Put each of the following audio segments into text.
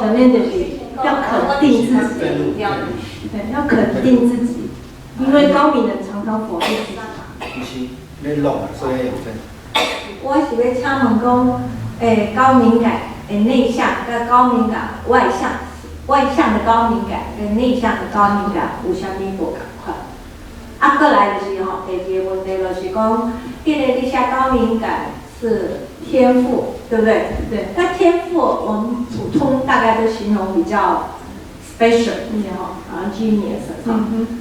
层面就是要肯定自己，对，要肯定自己，因为高敏人常常否定自己。不是，你弄啊，所以有分。我是要请问讲，高敏感的内向跟高敏感外向，外向的高敏感跟内向的高敏感有啥物无同款？啊，过来就是吼，第二个问题就是讲，既然你写高敏感是天赋，对不对？对。那天赋我们普通大概都形容比较 special 一点吼，好像 genius 哈。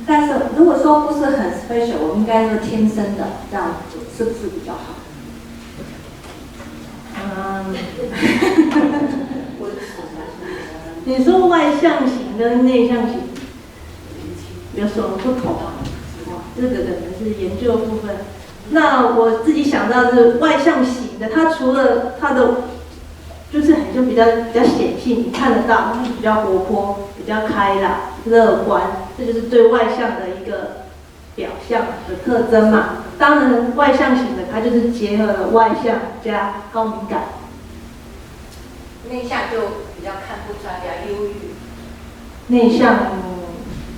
但是如果说不是很 special， 我们应该说天生的，这样子是不是比较好？你说外向型跟内向型有什么不同啊？这个可能是研究部分。那我自己想到是外向型的，它除了它的就是很就比较显性，你看得到，就是比较活泼、比较开朗、乐观，这就是对外向的一个表象的特征嘛。当然，外向型的它就是结合了外向加高敏感。内向就比较看不出来，比较忧郁。内向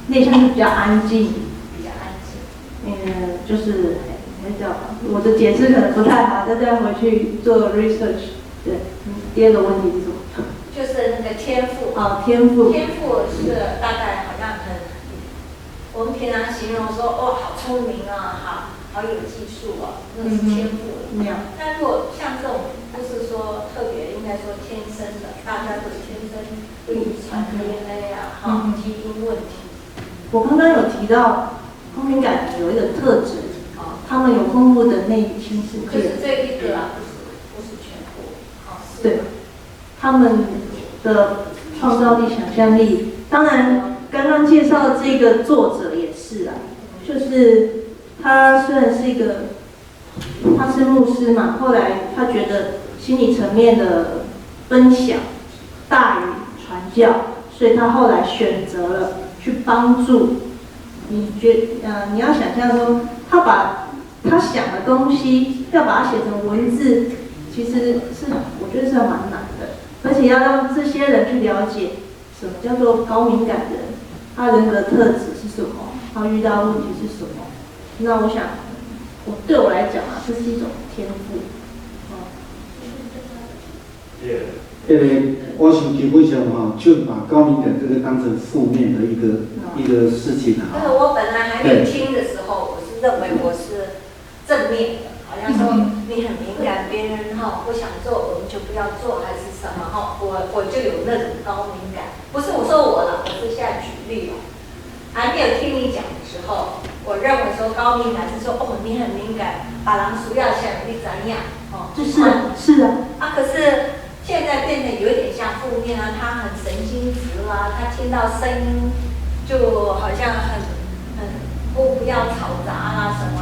是比较安静。比较安静。就是那叫我的解释可能不太好，再回去做 research。对，第二个问题是什么？就是那个天赋。哦，天赋。天赋是大概好像很，我们平常形容说，哦，好聪明啊，好有技术哦，那是天赋。那如果像这种，不是说特别，应该说天生的，大家都是天生遗传 DNA 啊，基因问题。我刚刚有提到，高敏感有一个特质，他们有丰富的内心世界。就是这一个啊，不是全部。对，他们的创造力、想象力，当然刚刚介绍这个作者也是啊，就是他虽然是他是牧师嘛，后来他觉得心理层面的分享大于传教，所以他后来选择了去帮助。你要想象说，他把他想的东西要把它写成文字，其实我觉得是蛮难的，而且要让这些人去了解什么叫做高敏感人，他人格特质是什么，他遇到问题是什么。那我想，对我来讲啊，这是一种天赋。我想基本上就把高敏感这个当成负面的一个事情啊。但是我本来还没听的时候，我是认为我是正面的，好像说你很敏感，别人不想做，我们就不要做，还是什么我就有那种高敏感。不是我说我了，我是现在举例了。还没有听你讲的时候，我认为说高敏感是说你很敏感，把人需要想你怎样是啊。可是现在变得有点像负面啊，他很神经质啊，他听到声音就好像很不要吵杂啦什么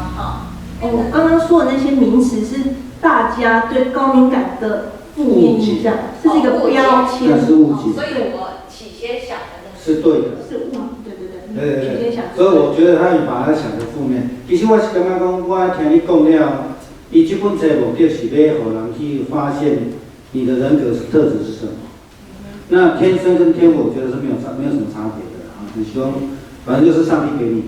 我刚刚说的那些名词是大家对高敏感的负面印象，这是一个标签。那是误解。所以我起先想的那是对的。是对。所以我觉得他把他想的负面，其实我是感觉讲，我听你讲了，伊这本册目的是要让人去发现你的人格特质是什么。那天生跟天赋，我觉得是没有什么差别的啊。你说，反正就是上帝给你的。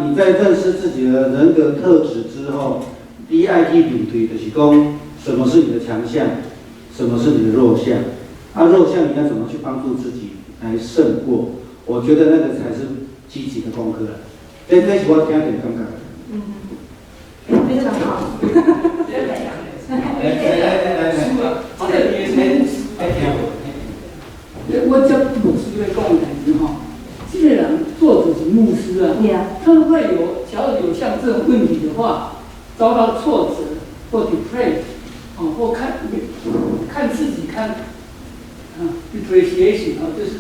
你在认识自己的人格特质之后，第一爱去面对就是讲，什么是你的强项，什么是你的弱项。弱项你要怎么去帮助自己来胜过？我觉得那个才是积极的功课了。这是我听点感觉。非常好。我这牧师会讲的基本上作者是牧师啊，他们会只要有像这种问题的话，遭到挫折或 depressed， 或看自己depreciation， 就是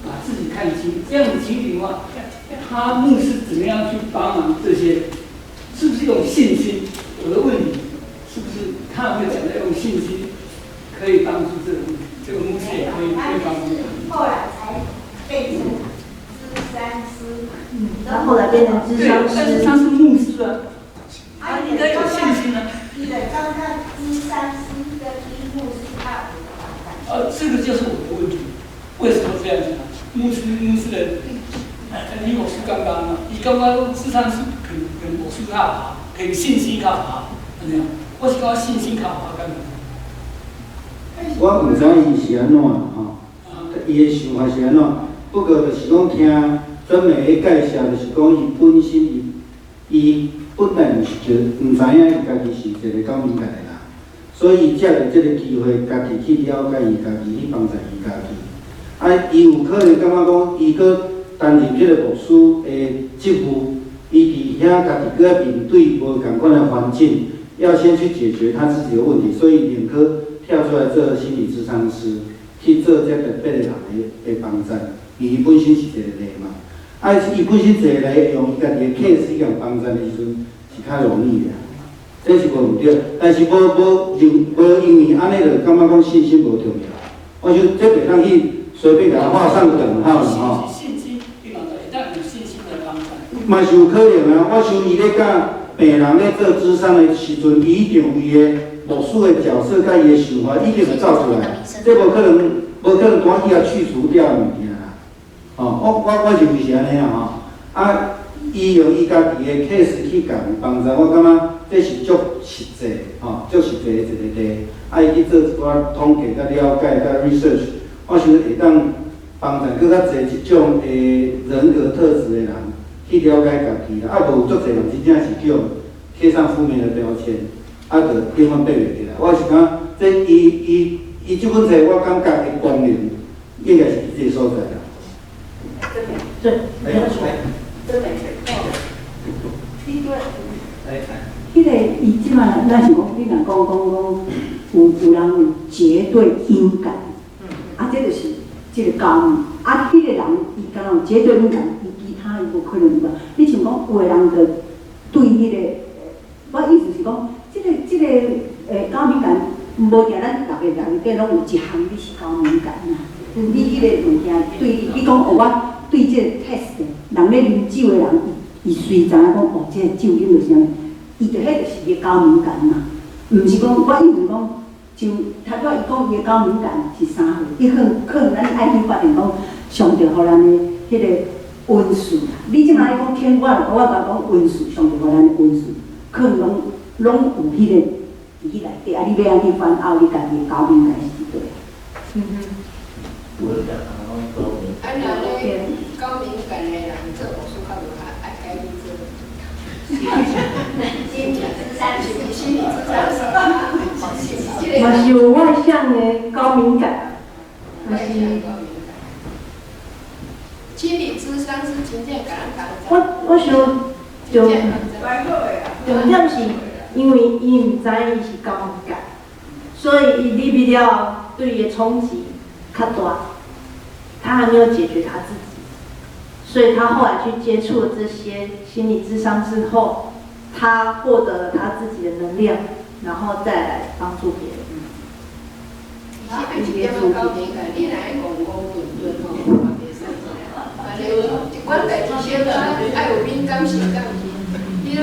把自己看清，这样的情形的话，他牧师怎么样去帮忙这些？是不是一种信心？我的问题是不是他会讲的用信心可以帮助这个牧师也可以帮助？后来才变成咨商师。他后来变成咨商师。但是他是牧师啊，他应该有信心啊。你的刚刚咨商师跟医牧师他有这个就是我的问题。伊感觉讲智商是可能无数较好，可以信息较好，安尼。我是讲信息较好，敢我毋知伊是安怎吼，伊的想法是安怎，不过就是讲听专门的介绍，就是讲伊本身伊本来毋知影伊家己是一个高敏感的人，所以借着这个机会，家己去了解伊家己，去帮助伊家己。啊，伊有可能感觉讲，伊搁担任这个牧师的职务，伊伫遐家己搁要面对无共款的环境，要先去解决他自己的问题，所以宁可跳出来做心理咨商师，去做这特别的人的帮助。伊本身是一个例嘛，啊，伊本身一个例用伊家己的 case 去帮助的时阵是较容易的，这是无毋对。但是无因为安尼就感觉讲信心无重要，我想这袂当去随便给他画上等号啦吼。信心，比方说，一旦有信心的帮助。嘛是有可能啊，我想伊咧甲病人咧做咨商的时阵，伊一定伊的牧师的角色甲伊的想法一定会走出来，这无可能单去去除掉物件啦。哦，我认为是安尼啊吼。啊，伊用伊家己的 case 去甲人帮助，我感觉这是足实际吼，足实际的一个例。啊，伊去做一寡统计、甲了解、甲 research， 我想会当帮助更较侪即种人格特质的人。去了解家己啦，啊，无足侪人真正是叫贴上负面的标签，啊，就永远爬袂起来。我是讲，这伊即本册，我感觉的功能应该是这个所在啦。对，没有错，真没错。迄个伊即摆咱是讲，你若讲有人有绝对敏感，啊，这就是这个高敏，啊，迄个人伊敢若有绝对敏感，其他伊无可能吧？你像讲有个人就对迄个，我意思是讲，这个高敏感，无定咱逐个人底拢有一项你是高敏感呐。你迄个物件对你讲哦，我对这个 test 人咧啉酒的人，伊随知影讲哦，这个酒啉就是安尼，伊就迄就是伊高敏感嘛。毋是讲我意思讲，像头拄伊讲伊的高敏感是啥货，伊可能咱爱去发现讲，上着互咱的迄个温数啦。你即摆讲听我甲讲温数，上着互咱的温数，可能拢有迄个伫迄内底，啊，你要安尼反拗你家己的高敏感是对。啊，若咧高敏感的人做魔术较无爱改你做。心理咨商是心理咨商是，嘛是有外向的高敏感，外向高敏感。心理咨商是真正甲人讲。我想重点是因为伊毋知伊是高敏感，所以伊你比较对伊的冲击较大，他还没有解决他自己，所以他后来去接触了这些心理咨商之后，他获得了他自己的能量，然后再来帮助别人。是一点仔高敏感，你若爱讲顿吼，嘛袂使。反正一款代志小爱有敏感性，敢毋是？你咧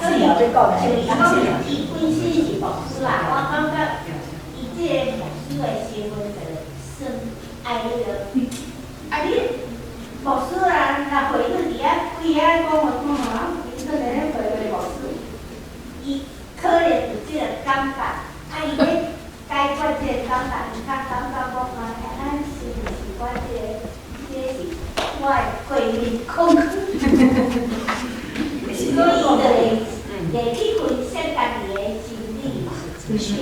是有这个的，然后伊本身是牧师啊，我感觉伊这个牧师的身份就算爱迄个，啊你牧师啊，若回去伫遐规遐讲话讲啊，伊说咧回去牧师，伊可能有这个感觉，啊伊咧解决这个感觉，伊较感觉讲啊，咱是毋是我这是我的贵人空。所以就去分析家己的心理层面，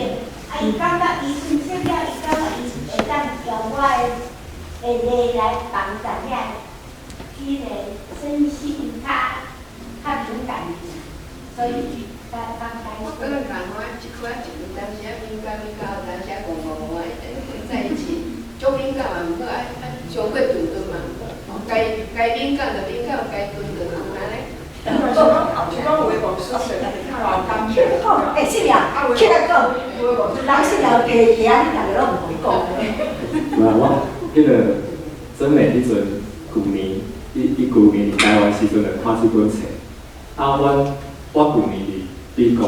啊，伊感觉伊分析了，伊感觉伊会当用我的例来帮助遐迄个身心较敏感，所以帮我可能讲我一块一个当时敏感，当时讲在一起，足敏感嘛，毋好爱伤过顿嘛，该敏感就敏感，该顿就顿安尼。是讲有诶牧师是较老感觉，哎，是了，去那个，人是了，其他你大家拢唔会讲。我迄个真美迄阵旧年，伊旧年台湾时阵就看这本册，啊，我旧年伫美国，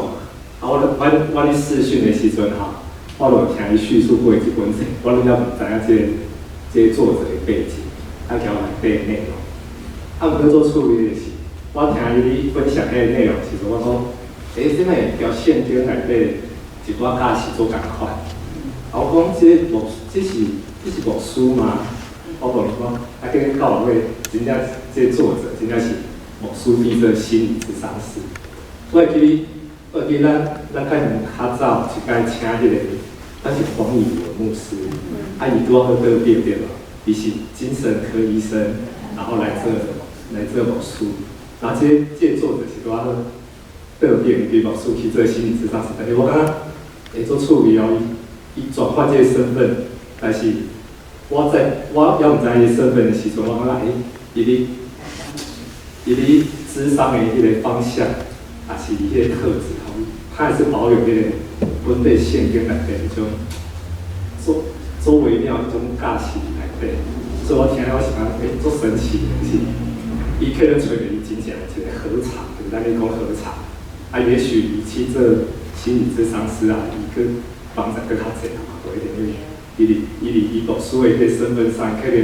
啊，我咧视讯的时阵哈，我就听伊叙述过这本册，我拢了毋知影这作者的背景，啊，条内底内容，啊，毋过做处理的是。我听伊分享迄个内容，其实我讲，即个条线顶内底一寡假是做共款。啊，我讲这是牧师吗？我问讲，啊，跟到尾真正这作者真正是牧师变做心理咨商师。我会记咱可能较早一摆请迄个，咱是黄以文牧师，啊，伊拄好好得病对吧？伊是精神科医生，然后来做牧师。然后这作者是拄好得病，对牧师去做心理咨商师，但是我感觉会做趣味哦，伊转换这个身份，但是我还毋知伊身份的时阵，我感觉伊咧咨商的迄个方向，也是伊迄个特质，他还是保有迄个本地线跟内底迄种做微妙迄种假期内底，所以我听了我是感觉足神奇的，是伊可能找着伊真正一个合场，就是咱咧讲合场，啊，也许伊去做心理咨商师啊，伊去帮助更较济嘛，无一定因为伊牧师的迄个身份上可能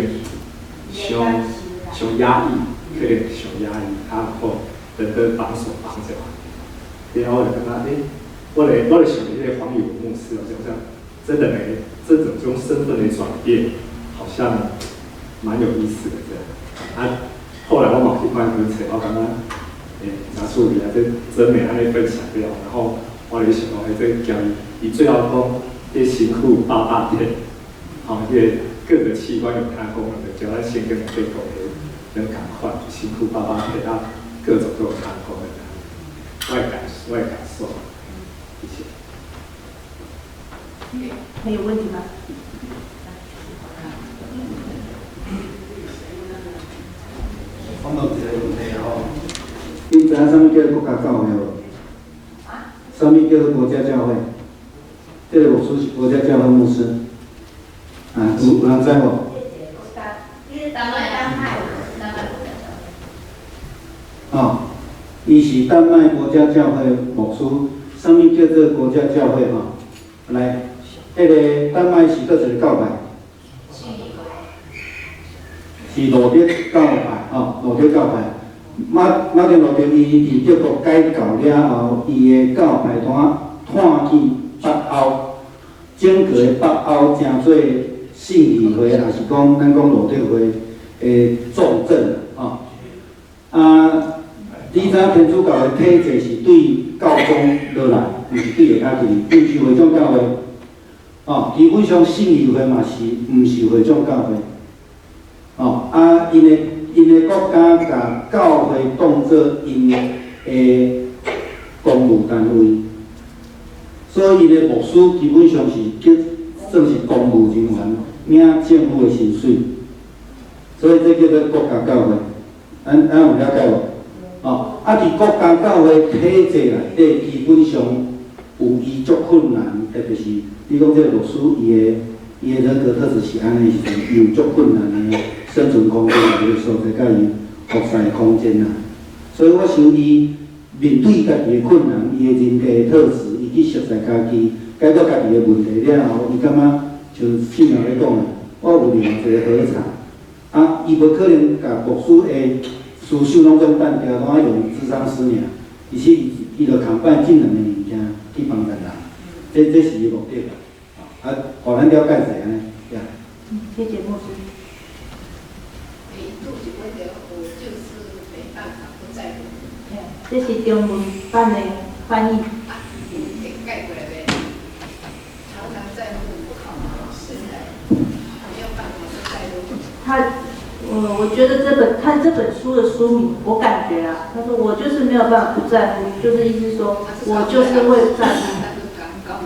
上压抑。可能上压抑，较好，人的帮手帮着嘛。然后我就感觉，我咧想迄个黄宇文牧师，好像真的这种身份的转变，好像蛮有意思的这样。啊，后来我嘛去看分册，我感觉，真趣味啊，这真美安尼分享了，然后我咧想讲，这教伊最后讲，这辛苦800天，好，这各个器官有它功能的，叫咱先跟对沟通。能赶快辛苦爸陪他各种都有看过的外感受，谢谢。还有问题吗？我问一个问题吼，你知影啥物叫国家教会无？啥物叫做国家教会？这个牧师是国家教会牧师，有人知无？哦，伊是丹麦国家教会牧师，啥物叫做国家教会吼？来，迄个丹麦是倒一个教派？是路德教派哦，路德教派。马丁路德伊伫德国改教了后，伊的教派摊去北欧，整个的北欧诚做信义会，也是讲咱讲路德会的重镇哦。你知影天主教的体制是对教宗落来，毋是对下骹去，对是会众教会。哦，基本上信义会嘛是毋是会众教会。哦，因的国家甲教会当作因的公务单位，所以因的牧师基本上是算是公务人员，领政府的薪水，所以这叫做国家教会。咱有了解无？哦，伫国家教会体制内底，基本上有伊足困难，特别是你讲这个牧师伊的人格特质是安尼时阵，有足困难的生存空间，有个所在，甲伊服侍的空间啊。所以我想伊面对家己的困难，伊的人格的特质，伊去熟悉家己，解决家己的问题了后，伊感觉像信仰咧讲的，我有另外一个合场，伊无可能甲牧师的思想拢总单调，拢爱用智商师尔，而且伊着扛摆这两个物件去帮助人，这是伊目的啦。互咱了解一下安尼，呀。谢谢牧师。肚子会的，我就是没办法不在乎。这是中文版的翻译。给盖过来呗。常常在乎不好，现在没有办法不在乎。我觉得看这本书的书名，我感觉啊，他说我就是没有办法不在乎，就是意思说我就是会在乎。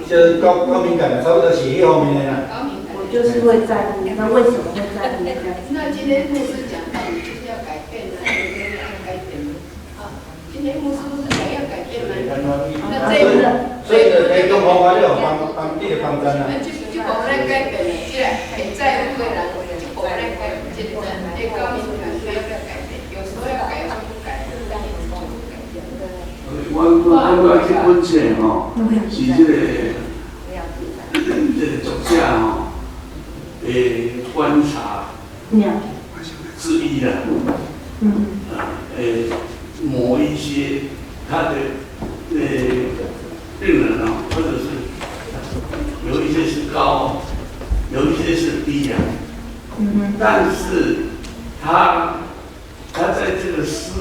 就是高敏感，差不多是迄方面的啦。我就是会在乎，那为什么会在乎？那今天牧师讲到，你就是要改变啊，要改变啊。今天牧师不是讲要改变吗？那这个，所以就提供方法了，帮这个方针啊。就无咱改变，即个很在乎的人，就无咱改变，这个高敏感不要改变，有时候要改就不改，我这本册吼，是这个作者吼的观察之一啦。某一些他的病人啊，或者是有一些是高，有一些是低呀。但是他在这个诗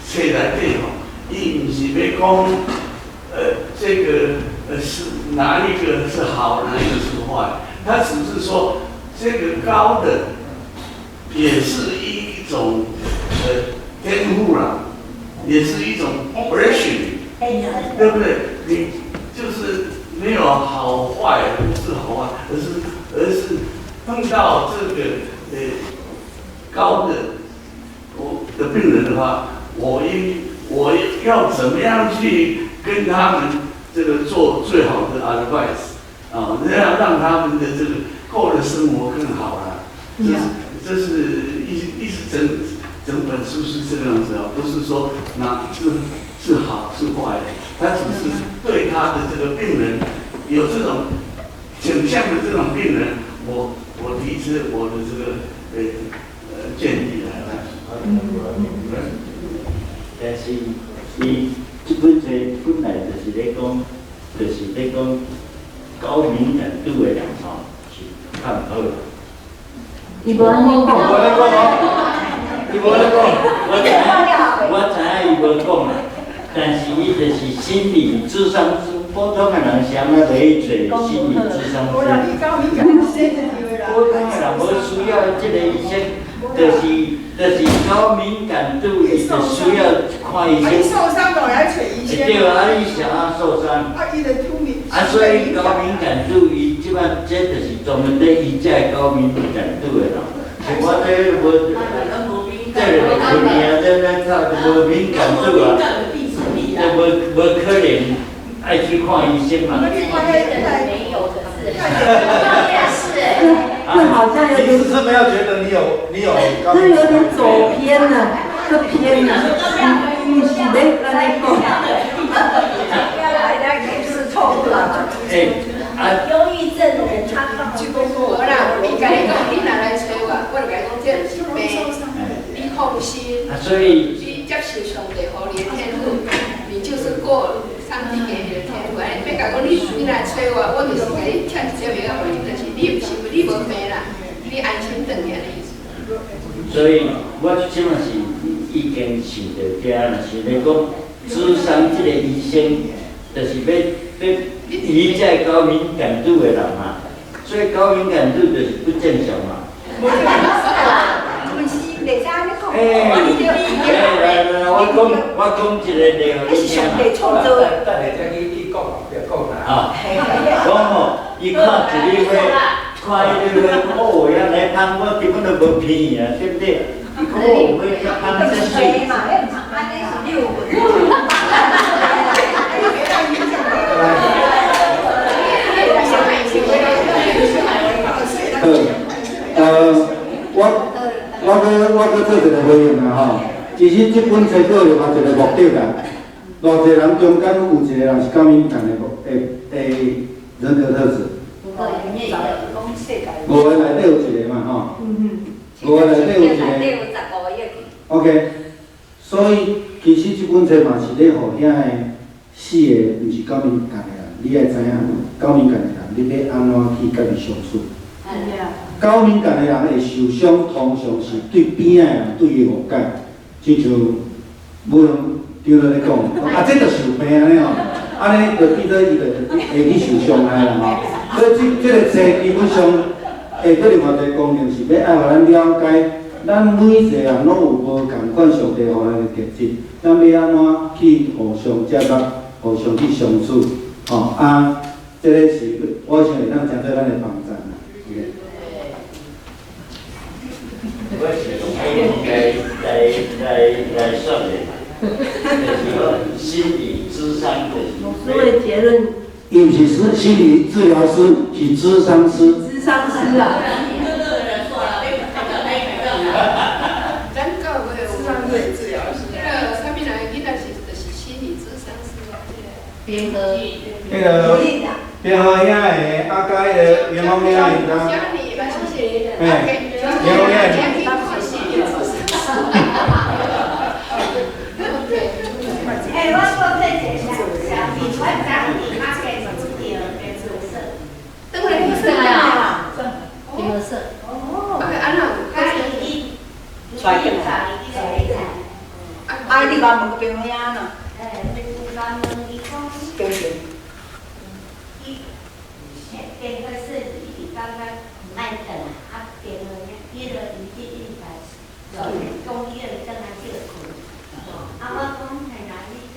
册内底吼，伊唔是要讲这个是哪一个是好，哪一个是坏，他只是说这个高的也是一种天赋啦，也是一种 blessing， 对不对？你就是没有好坏，不是好坏，而是碰到这个高的病人的话，我要怎么样去跟他们这个做最好的 advice 啊，这样让他们的这个过的生活更好了。这是意思整本书是这个样子啊，不是说哪是好是坏的，他只是对他的这个病人有这种倾向的这种病人，我提出我的这个建议来。但是伊这本册本来就是咧讲高敏感度的人吼是较唔好。你无安尼讲，我知影伊无讲啦，但是伊就是心理咨商师，普通的人是安怎袂去做心理咨商师？普通的人无需要这个医生。就是高敏感度，就需要看医生。你受伤都来找医生。对啊，你想要受伤。所以高敏感度，伊即摆这就是专门咧医这高敏感度的人。像我这无，这个无命，这靠无敏感度啊，这无可能爱去看医生嘛。没有的是，这好像有点，你是没有觉得你有高这有点走偏了，这偏了，你是在跟那个。是错了。忧郁症的人，他我啦，你甲你讲，你若来找我，我就甲你讲，这是病，你放心。所以你接受上帝予你的天赋，你就是过上帝给你的天赋。哎，别甲讲你来找我，我就是甲你贴一只名啊，就是你无病啦，你安心回去的意思。所以我即嘛是已经想到遮，若是咧讲咨商这个医生，就是要医这高敏感度的人嘛，所以高敏感度就是不正常嘛。我讲一个例互你听嘛。等下再你讲，不要讲啦。啊，讲吼，伊看一个花，看伊个花，哦，原来香我根本都无骗伊啊，对不对？哦，我香真水。我做一个回应啦吼。其实这本册佫有嘛一个目的啦。偌济人中间有一个人是高敏感的人格特质。5个内底有一个嘛吼。5个内底有一个。OK， 所以其实这本册嘛是咧互遐个4个毋是高敏感的人，你爱知影高敏感的人，你要安怎去甲伊相处？高敏感的人会受伤，通常是对边仔的人对伊误解，亲像无人对咱咧讲，啊，这就是有病安尼吼，安尼就变做伊就会去受伤害啦吼。所以这个册基本上会对另外一个功能是要爱互咱了解，咱每一个人拢有无共款上帝互咱的特质，咱要安怎去互相接纳，互相去相处，吼啊，这个是我想会当针对咱的帮助啦。我是用来说的，就是讲心理咨商的。所谓结论，伊毋是心理治疗师，是咨商师。咨商师啊。咱教会有心理治疗师，啥物人囡仔就是心理咨商师啊。边个？那个边河遐个阿该的员工遐个呾。哎，员工遐个。再解释小弟，我讲你妈给什么第二个紫色，等下你色啊，第二色。哦，安那有？他一揣进来，啊，你话问个朋友啊呢？有专门伊讲，对对。电个是伊刚刚卖等啊，电个伊个伊这一台，中医的正来这个苦。啊，我讲系哪里在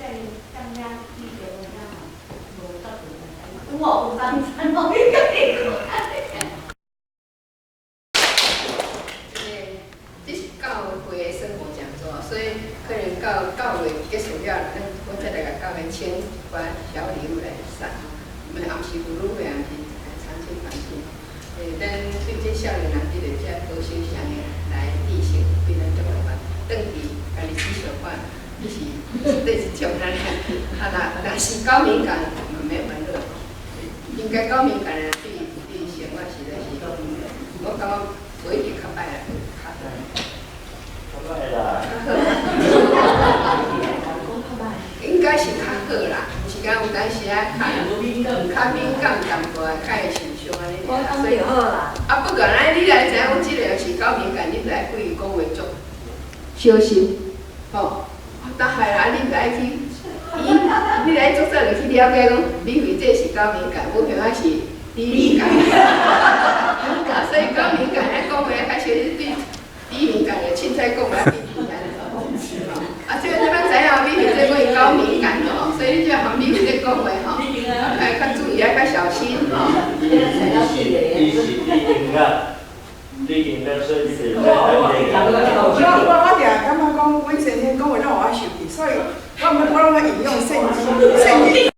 中央医疗那嘛，无得做，我有当真我一个人。这是教会的生活讲座，所以可能教会结束了，我再来甲教会请一寡小礼物来送。我们暗时妇女会暗时参亲团聚，咱对这少年人伫咧遮多修上的来理性，对咱怎么办？登记家己去小办，你是对是种咱若是高敏感，没有门路。应该高敏感的人对生活实在是，我感觉不一定较歹啦，较歹。应该是较好啦，是讲有当时啊，较敏感淡薄仔，较会受伤安尼尔。所以好啦。啊，不管咱你来知影，我即个是高敏感，你就爱对伊讲话足小心，吼。当海啦，你就爱去，你来足早就去了解讲，你为这是高敏感，我向仔是低敏感。啊，所以高敏感爱讲话较小心，对低敏感的凊彩讲话低敏感。啊，即个你要知影，你是这个高敏感吼，所以你就含你在讲话吼，爱较注意，爱较小心吼。你是应该，所以是我常感觉讲，阮先生讲话让我受气，所以我拢要引用圣经。